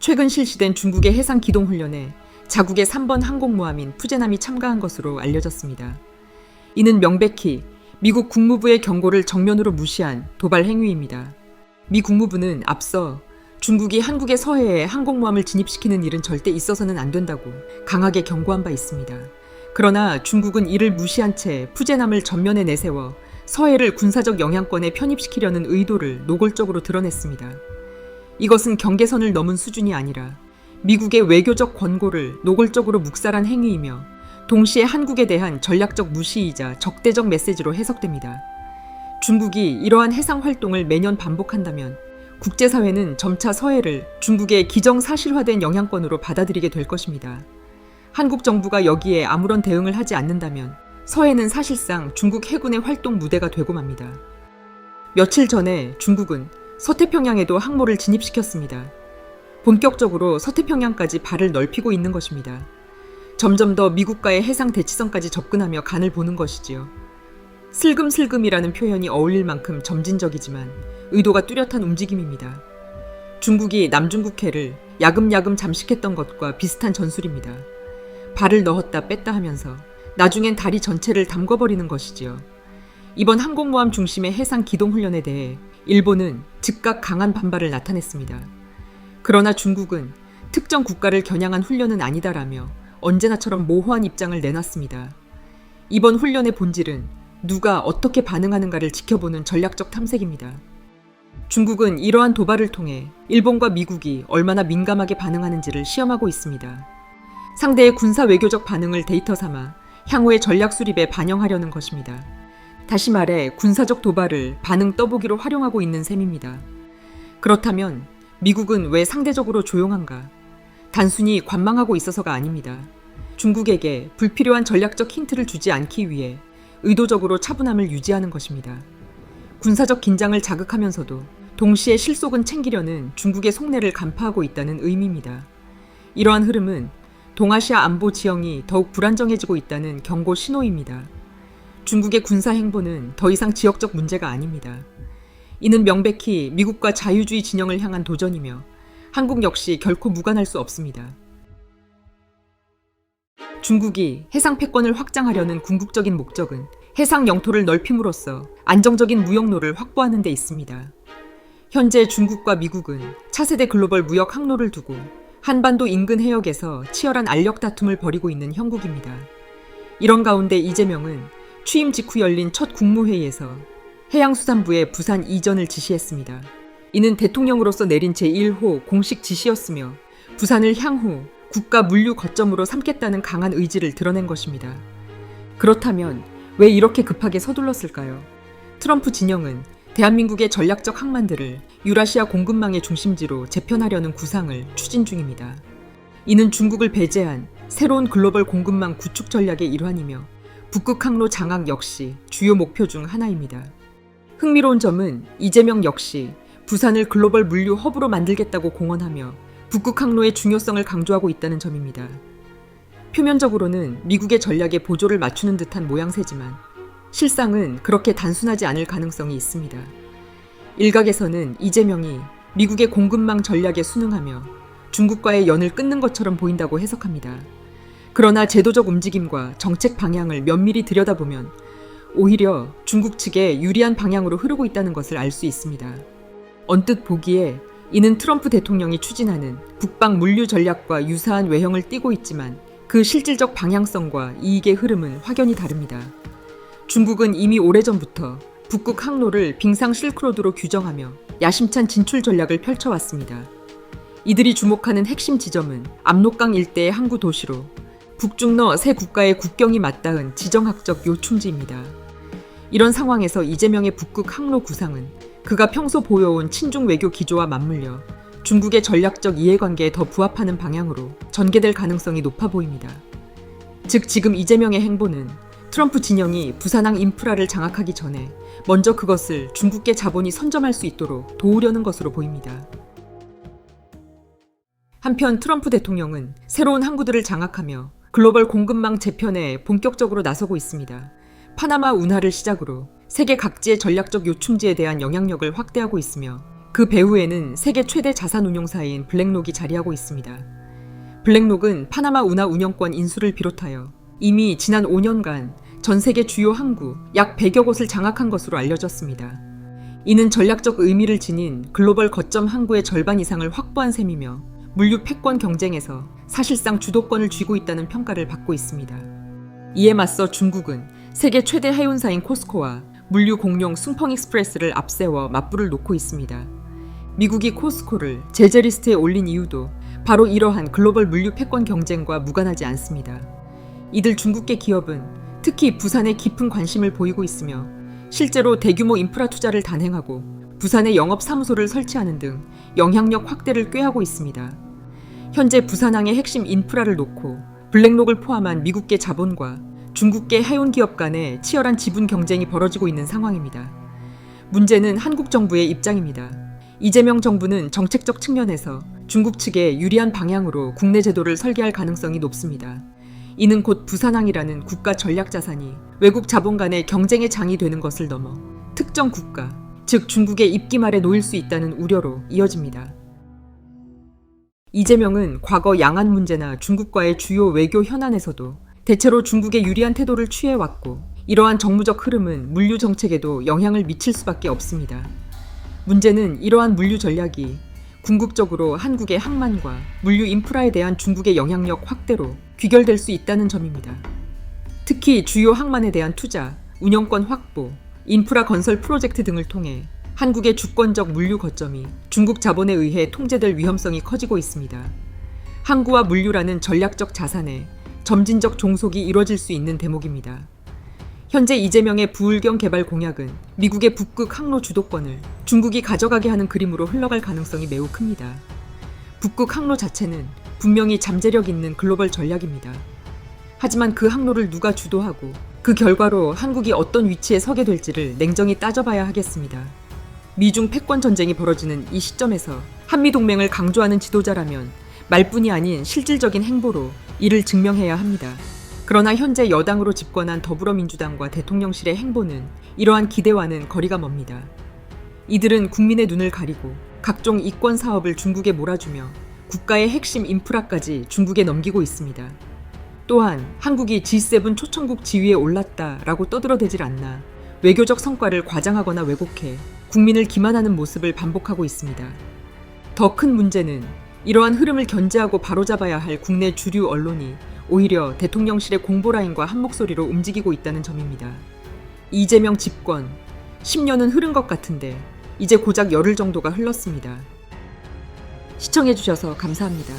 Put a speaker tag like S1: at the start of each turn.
S1: 최근 실시된 중국의 해상 기동 훈련에 자국의 3번 항공모함인 푸제남이 참가한 것으로 알려졌습니다. 이는 명백히 미국 국무부의 경고를 정면으로 무시한 도발 행위입니다. 미 국무부는 앞서 중국이 한국의 서해에 항공모함을 진입시키는 일은 절대 있어서는 안 된다고 강하게 경고한 바 있습니다. 그러나 중국은 이를 무시한 채 푸제남을 전면에 내세워 서해를 군사적 영향권에 편입시키려는 의도를 노골적으로 드러냈습니다. 이것은 경계선을 넘은 수준이 아니라 미국의 외교적 권고를 노골적으로 묵살한 행위이며 동시에 한국에 대한 전략적 무시이자 적대적 메시지로 해석됩니다. 중국이 이러한 해상 활동을 매년 반복한다면 국제사회는 점차 서해를 중국의 기정사실화된 영향권으로 받아들이게 될 것입니다. 한국 정부가 여기에 아무런 대응을 하지 않는다면 서해는 사실상 중국 해군의 활동 무대가 되고 맙니다. 며칠 전에 중국은 서태평양에도 항모를 진입시켰습니다. 본격적으로 서태평양까지 발을 넓히고 있는 것입니다. 점점 더 미국과의 해상 대치선까지 접근하며 간을 보는 것이지요. 슬금슬금이라는 표현이 어울릴 만큼 점진적이지만 의도가 뚜렷한 움직임입니다. 중국이 남중국해를 야금야금 잠식했던 것과 비슷한 전술입니다. 발을 넣었다 뺐다 하면서 나중엔 다리 전체를 담궈버리는 것이지요. 이번 항공모함 중심의 해상 기동훈련에 대해 일본은 즉각 강한 반발을 나타냈습니다. 그러나 중국은 특정 국가를 겨냥한 훈련은 아니다라며 언제나처럼 모호한 입장을 내놨습니다. 이번 훈련의 본질은 누가 어떻게 반응하는가를 지켜보는 전략적 탐색입니다. 중국은 이러한 도발을 통해 일본과 미국이 얼마나 민감하게 반응하는지를 시험하고 있습니다. 상대의 군사 외교적 반응을 데이터 삼아 향후의 전략 수립에 반영하려는 것입니다. 다시 말해 군사적 도발을 반응 떠보기로 활용하고 있는 셈입니다. 그렇다면 미국은 왜 상대적으로 조용한가? 단순히 관망하고 있어서가 아닙니다. 중국에게 불필요한 전략적 힌트를 주지 않기 위해 의도적으로 차분함을 유지하는 것입니다. 군사적 긴장을 자극하면서도 동시에 실속은 챙기려는 중국의 속내를 간파하고 있다는 의미입니다. 이러한 흐름은 동아시아 안보 지형이 더욱 불안정해지고 있다는 경고 신호입니다. 중국의 군사 행보는 더 이상 지역적 문제가 아닙니다. 이는 명백히 미국과 자유주의 진영을 향한 도전이며 한국 역시 결코 무관할 수 없습니다. 중국이 해상 패권을 확장하려는 궁극적인 목적은 해상 영토를 넓힘으로써 안정적인 무역로를 확보하는 데 있습니다. 현재 중국과 미국은 차세대 글로벌 무역 항로를 두고 한반도 인근 해역에서 치열한 알력 다툼을 벌이고 있는 형국입니다. 이런 가운데 이재명은 취임 직후 열린 첫 국무회의에서 해양수산부의 부산 이전을 지시했습니다. 이는 대통령으로서 내린 제1호 공식 지시였으며 부산을 향후 국가 물류 거점으로 삼겠다는 강한 의지를 드러낸 것입니다. 그렇다면 왜 이렇게 급하게 서둘렀을까요? 트럼프 진영은 대한민국의 전략적 항만들을 유라시아 공급망의 중심지로 재편하려는 구상을 추진 중입니다. 이는 중국을 배제한 새로운 글로벌 공급망 구축 전략의 일환이며 북극 항로 장악 역시 주요 목표 중 하나입니다. 흥미로운 점은 이재명 역시 부산을 글로벌 물류 허브로 만들겠다고 공언하며 북극 항로의 중요성을 강조하고 있다는 점입니다. 표면적으로는 미국의 전략에 보조를 맞추는 듯한 모양새지만 실상은 그렇게 단순하지 않을 가능성이 있습니다. 일각에서는 이재명이 미국의 공급망 전략에 순응하며 중국과의 연을 끊는 것처럼 보인다고 해석합니다. 그러나 제도적 움직임과 정책 방향을 면밀히 들여다보면 오히려 중국 측에 유리한 방향으로 흐르고 있다는 것을 알 수 있습니다. 언뜻 보기에 이는 트럼프 대통령이 추진하는 북방 물류 전략과 유사한 외형을 띠고 있지만 그 실질적 방향성과 이익의 흐름은 확연히 다릅니다. 중국은 이미 오래전부터 북극 항로를 빙상 실크로드로 규정하며 야심찬 진출 전략을 펼쳐왔습니다. 이들이 주목하는 핵심 지점은 압록강 일대의 항구 도시로 북중러 세 국가의 국경이 맞닿은 지정학적 요충지입니다. 이런 상황에서 이재명의 북극 항로 구상은 그가 평소 보여온 친중 외교 기조와 맞물려 중국의 전략적 이해관계에 더 부합하는 방향으로 전개될 가능성이 높아 보입니다. 즉 지금 이재명의 행보는 트럼프 진영이 부산항 인프라를 장악하기 전에 먼저 그것을 중국계 자본이 선점할 수 있도록 도우려는 것으로 보입니다. 한편 트럼프 대통령은 새로운 항구들을 장악하며 글로벌 공급망 재편에 본격적으로 나서고 있습니다. 파나마 운하를 시작으로 세계 각지의 전략적 요충지에 대한 영향력을 확대하고 있으며 그 배후에는 세계 최대 자산운용사인 블랙록이 자리하고 있습니다. 블랙록은 파나마 운하 운영권 인수를 비롯하여 이미 지난 5년간 전 세계 주요 항구 약 100여 곳을 장악한 것으로 알려졌습니다. 이는 전략적 의미를 지닌 글로벌 거점 항구의 절반 이상을 확보한 셈이며 물류 패권 경쟁에서 사실상 주도권을 쥐고 있다는 평가를 받고 있습니다. 이에 맞서 중국은 세계 최대 해운사인 코스코와 물류 공룡 숭펑익스프레스를 앞세워 맞불을 놓고 있습니다. 미국이 코스코를 제재 리스트에 올린 이유도 바로 이러한 글로벌 물류 패권 경쟁과 무관하지 않습니다. 이들 중국계 기업은 특히 부산에 깊은 관심을 보이고 있으며 실제로 대규모 인프라 투자를 단행하고 부산에 영업사무소를 설치하는 등 영향력 확대를 꾀하고 있습니다. 현재 부산항의 핵심 인프라를 놓고 블랙록을 포함한 미국계 자본과 중국계 해운 기업 간의 치열한 지분 경쟁이 벌어지고 있는 상황입니다. 문제는 한국 정부의 입장입니다. 이재명 정부는 정책적 측면에서 중국 측에 유리한 방향으로 국내 제도를 설계할 가능성이 높습니다. 이는 곧 부산항이라는 국가 전략 자산이 외국 자본 간의 경쟁의 장이 되는 것을 넘어 특정 국가, 즉 중국의 입김 아래 놓일 수 있다는 우려로 이어집니다. 이재명은 과거 양안 문제나 중국과의 주요 외교 현안에서도 대체로 중국에 유리한 태도를 취해왔고 이러한 정무적 흐름은 물류 정책에도 영향을 미칠 수밖에 없습니다. 문제는 이러한 물류 전략이 궁극적으로 한국의 항만과 물류 인프라에 대한 중국의 영향력 확대로 귀결될 수 있다는 점입니다. 특히 주요 항만에 대한 투자, 운영권 확보, 인프라 건설 프로젝트 등을 통해 한국의 주권적 물류 거점이 중국 자본에 의해 통제될 위험성이 커지고 있습니다. 항구와 물류라는 전략적 자산에 점진적 종속이 이뤄질 수 있는 대목입니다. 현재 이재명의 부울경 개발 공약은 미국의 북극 항로 주도권을 중국이 가져가게 하는 그림으로 흘러갈 가능성이 매우 큽니다. 북극 항로 자체는 분명히 잠재력 있는 글로벌 전략입니다. 하지만 그 항로를 누가 주도하고 그 결과로 한국이 어떤 위치에 서게 될지를 냉정히 따져봐야 하겠습니다. 미중 패권 전쟁이 벌어지는 이 시점에서 한미동맹을 강조하는 지도자라면 말뿐이 아닌 실질적인 행보로 이를 증명해야 합니다. 그러나 현재 여당으로 집권한 더불어민주당과 대통령실의 행보는 이러한 기대와는 거리가 멉니다. 이들은 국민의 눈을 가리고 각종 이권 사업을 중국에 몰아주며 국가의 핵심 인프라까지 중국에 넘기고 있습니다. 또한 한국이 G7 초청국 지위에 올랐다라고 떠들어대질 않나 외교적 성과를 과장하거나 왜곡해 국민을 기만하는 모습을 반복하고 있습니다. 더 큰 문제는 이러한 흐름을 견제하고 바로잡아야 할 국내 주류 언론이 오히려 대통령실의 공보라인과 한 목소리로 움직이고 있다는 점입니다. 이재명 집권 10년은 흐른 것 같은데 이제 고작 열흘 정도가 흘렀습니다. 시청해주셔서 감사합니다.